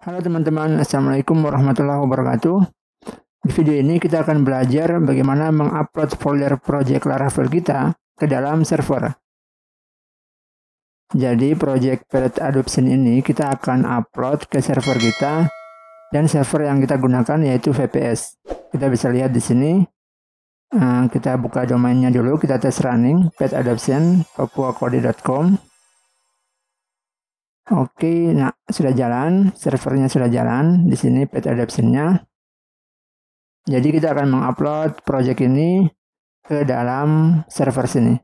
Halo teman-teman, Assalamualaikum warahmatullahi wabarakatuh. Di video ini kita akan belajar bagaimana mengupload folder project Laravel kita ke dalam server. Jadi project Palette Adoption ini kita akan upload ke server kita, dan server yang kita gunakan yaitu VPS. Kita bisa lihat di sini. Kita buka domainnya dulu, kita tes running Palette Adoption papuakode.com. Oke, nah sudah jalan, servernya sudah jalan. Di sini Palette Adoption-nya. Jadi kita akan mengupload project ini ke dalam server sini.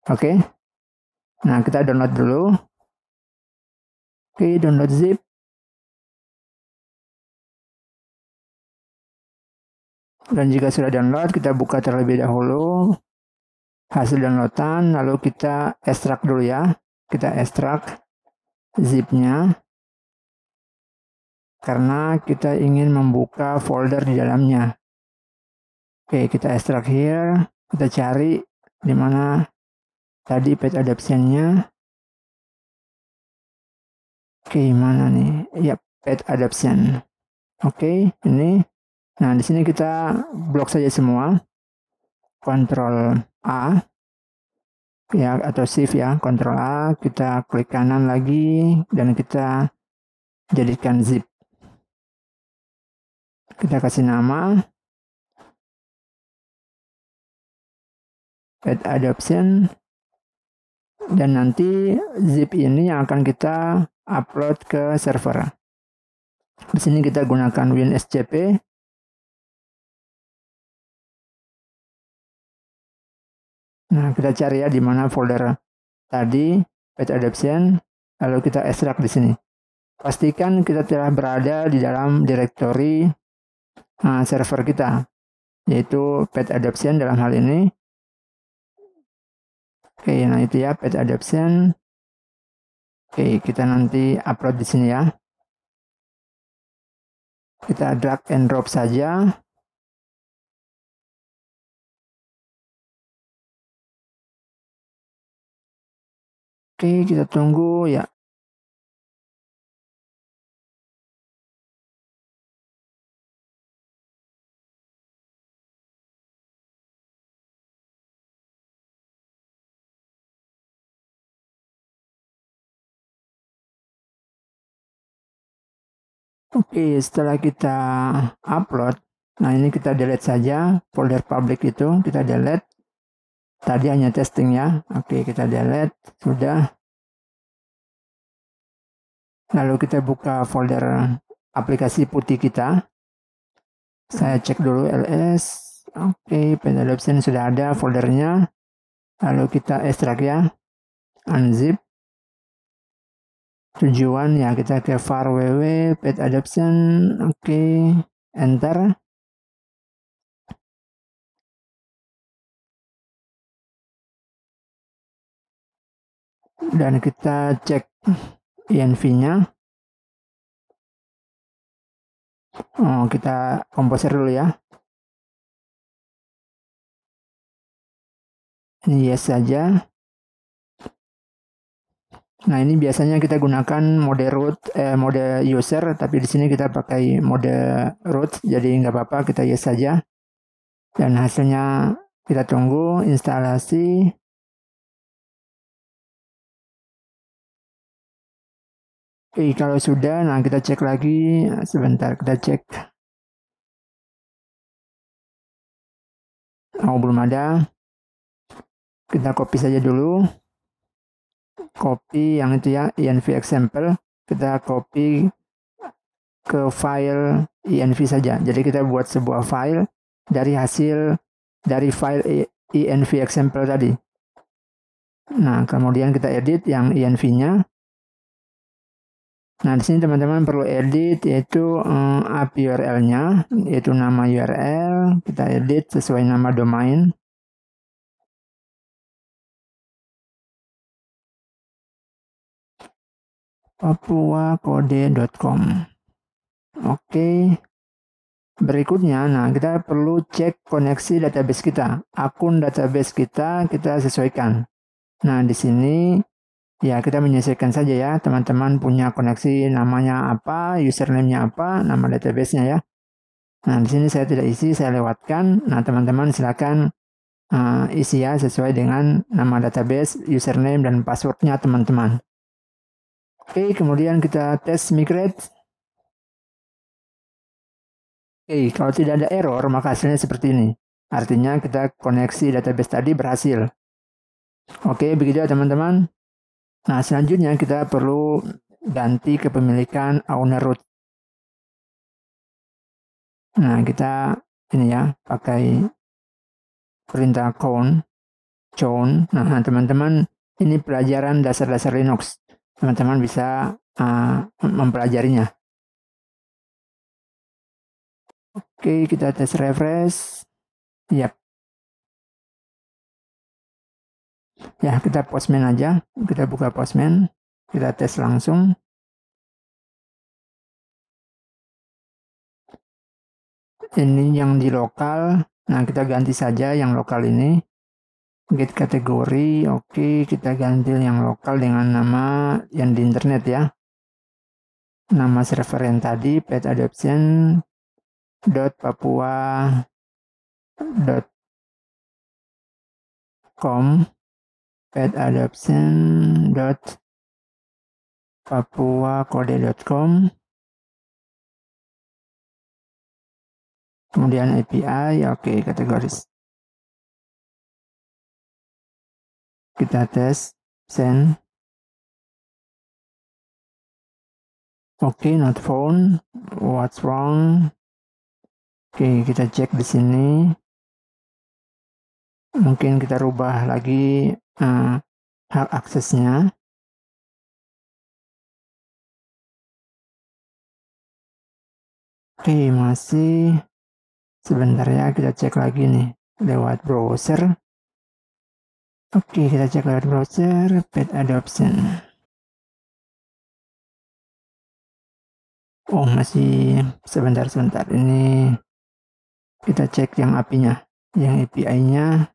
Oke. Nah, kita download dulu. Oke, download zip. Dan jika sudah download, kita buka terlebih dahulu hasil downloadan, lalu kita ekstrak dulu ya. Kita ekstrak zip-nya karena kita ingin membuka folder di dalamnya. Oke, kita ekstrak here, kita cari di mana tadi Palette Adoption-nya. Oke, mana nih? Ya, Palette Adoption. Oke, ini. Nah, di sini kita blok saja semua. Ctrl A. Ya, atau Shift ya, Ctrl A, kita klik kanan lagi dan kita jadikan zip. Kita kasih nama Palette Adoption, dan nanti zip ini yang akan kita upload ke server. Di sini kita gunakan WinSCP. Nah, kita cari ya di mana folder tadi Palette Adoption, lalu kita ekstrak di sini. Pastikan kita telah berada di dalam direktori server kita, yaitu Palette Adoption dalam hal ini. Oke, nah itu ya Palette Adoption. Oke, kita nanti upload di sini ya. Kita drag and drop saja. Oke, kita tunggu ya. Oke, setelah kita upload, nah ini kita delete saja folder public itu, kita delete. Tadi hanya testing ya. Oke, kita delete, sudah. Lalu kita buka folder aplikasi putih kita. Saya cek dulu ls. Oke, Palette Adoption sudah ada foldernya. Lalu kita ekstrak ya, unzip. Tujuan ya kita ke var www Palette Adoption. Oke, enter. Dan kita cek env-nya. Kita komposer dulu ya. Ini yes saja. Nah, ini biasanya kita gunakan mode root, mode user, tapi di sini kita pakai mode root, jadi nggak apa-apa, kita yes saja. Dan hasilnya kita tunggu instalasi. Oke, kalau sudah, nah kita cek lagi. Sebentar, kita cek. Oh, belum ada. Kita copy saja dulu. Copy yang itu ya, env example. Kita copy ke file env saja. Jadi kita buat sebuah file dari hasil dari file env example tadi. Nah, kemudian kita edit yang env-nya. Nah, di sini teman-teman perlu edit yaitu API URL-nya, yaitu nama URL. Kita edit sesuai nama domain. papuakode.com. Oke. Berikutnya, nah kita perlu cek koneksi database kita. Akun database kita sesuaikan. Nah, di sini Ya, kita menyesuaikan saja ya. Teman-teman punya koneksi namanya apa, username-nya apa, nama database-nya ya. Nah, di sini saya tidak isi, saya lewatkan. Nah, teman-teman silakan isi ya sesuai dengan nama database, username, dan passwordnya teman-teman. Oke, kemudian kita tes migrate. Oke, kalau tidak ada error, maka hasilnya seperti ini. Artinya kita koneksi database tadi berhasil. Oke, begitu ya teman-teman. Nah, selanjutnya kita perlu ganti kepemilikan owner root. Nah, kita ini ya, pakai perintah chown. Nah, teman-teman, ini pelajaran dasar-dasar Linux. Teman-teman bisa mempelajarinya. Oke, kita tes refresh. Yap. Ya, kita Postman aja. Kita buka Postman. Kita tes langsung. Ini yang di lokal. Nah, kita ganti saja yang lokal ini. Get kategori. Oke, kita ganti yang lokal dengan nama yang di internet ya. Nama server yang tadi, petadoption.papua.com, petadoption.papuakode.com, kemudian API, oke, kategoris. Kita tes, send. Oke, not found. What's wrong? Oke, kita cek di sini. Mungkin kita rubah lagi hak aksesnya. Oke, masih sebentar ya, kita cek lagi nih lewat browser. Oke, kita cek lewat browser, pet adoption. Oh, masih sebentar. Ini kita cek yang API-nya. Yang API-nya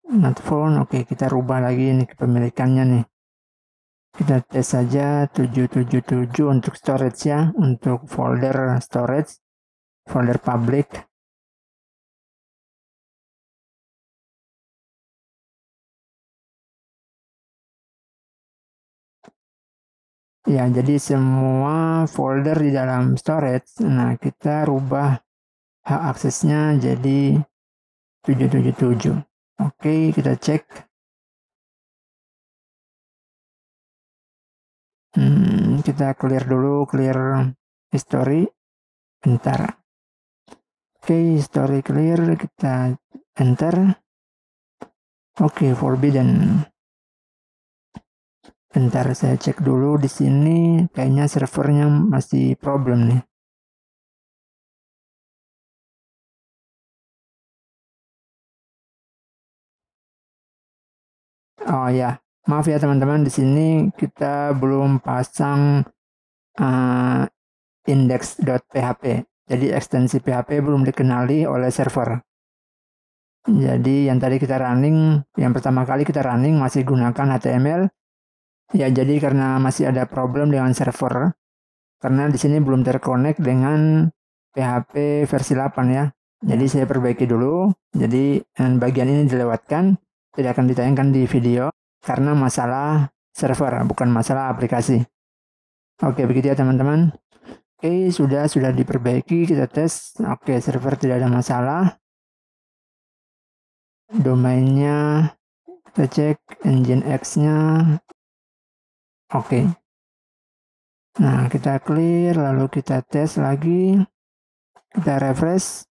not found. Oke, kita rubah lagi nih kepemilikannya nih. Kita tes saja 777 untuk storage ya, untuk folder storage, folder public. Ya, jadi semua folder di dalam storage, nah kita rubah hak aksesnya jadi 777. Oke, kita cek. Kita clear dulu, clear history. Bentar. Oke, history clear, kita enter. Oke, forbidden. Bentar, saya cek dulu di sini. Kayaknya servernya masih problem nih. Oh ya, maaf ya teman-teman, di sini kita belum pasang index.php. Jadi ekstensi PHP belum dikenali oleh server. Jadi yang tadi kita running, yang pertama kali kita running masih gunakan HTML. Ya, jadi karena masih ada problem dengan server, karena di sini belum terkonek dengan PHP versi 8 ya. Jadi saya perbaiki dulu. Jadi bagian ini dilewatkan, tidak akan ditayangkan di video karena masalah server, bukan masalah aplikasi. Oke, begitu ya teman-teman. Oke, sudah diperbaiki, kita tes. Oke, server tidak ada masalah. Domainnya kita cek, Nginx-nya. Oke. Nah, kita clear, lalu kita tes lagi. Kita refresh.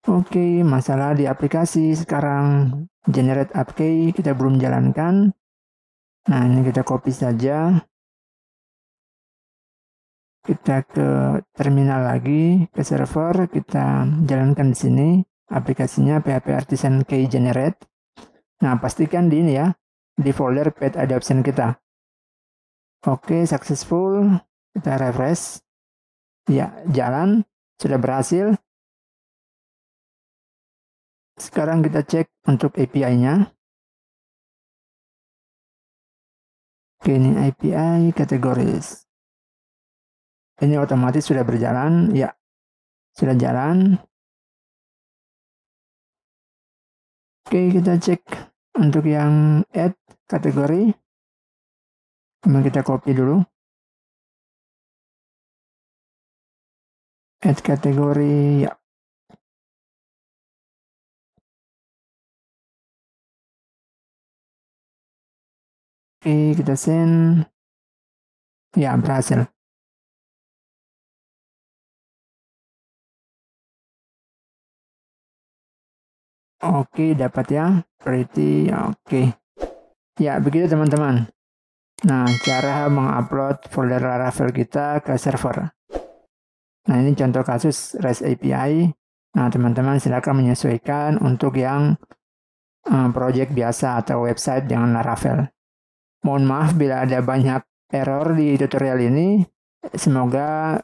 Oke, masalah di aplikasi sekarang. Generate APK kita belum jalankan. Nah, ini kita copy saja. Kita ke terminal lagi, ke server, kita jalankan di sini aplikasinya PHP Artisan Key Generate. Nah, pastikan di ini ya, di folder pet adoption kita. Oke, successful. Kita refresh. Ya, jalan, sudah berhasil. Sekarang kita cek untuk API-nya. Oke, ini API categories. Ini otomatis sudah berjalan, ya, sudah jalan. Oke, kita cek untuk yang add kategori. Kemudian kita copy dulu. Add kategori, ya. Oke, kita send. Ya, berhasil. Oke, dapat ya. Pretty, oke. Ya, begitu teman-teman. Nah, cara mengupload folder Laravel kita ke server. Nah, ini contoh kasus REST API. Nah, teman-teman silakan menyesuaikan untuk yang project biasa atau website dengan Laravel. Mohon maaf bila ada banyak error di tutorial ini. Semoga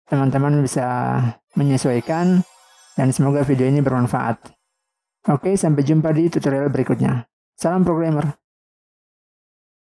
teman-teman bisa menyesuaikan dan semoga video ini bermanfaat. Oke, sampai jumpa di tutorial berikutnya. Salam programmer.